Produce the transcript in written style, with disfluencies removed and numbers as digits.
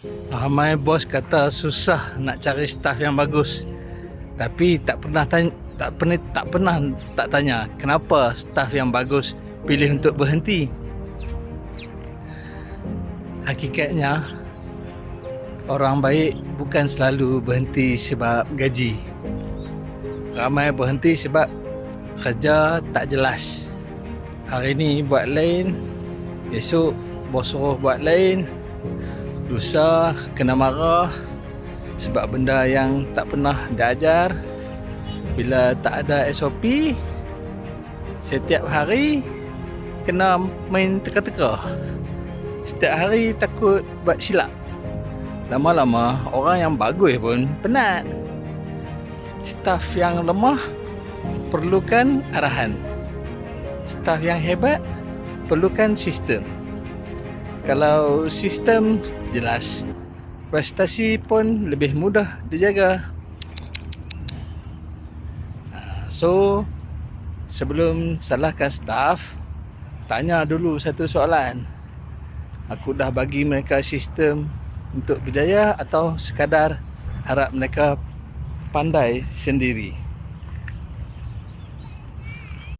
Ramai bos kata susah nak cari staff yang bagus. Tapi tak pernah tanya kenapa staff yang bagus pilih untuk berhenti. Hakikatnya orang baik bukan selalu berhenti sebab gaji. Ramai berhenti sebab kerja tak jelas. Hari ni buat lain, esok bos suruh buat lain. Lusa kena marah sebab benda yang tak pernah diajar. Bila tak ada SOP, setiap hari kena main teka-teka. Setiap hari takut buat silap. Lama-lama orang yang bagus pun penat. Staf yang lemah perlukan arahan. Staf yang hebat perlukan sistem. Kalau sistem jelas, prestasi pun lebih mudah dijaga. So, sebelum salahkan staf, tanya dulu satu soalan. Aku dah bagi mereka sistem untuk berjaya atau sekadar harap mereka pandai sendiri?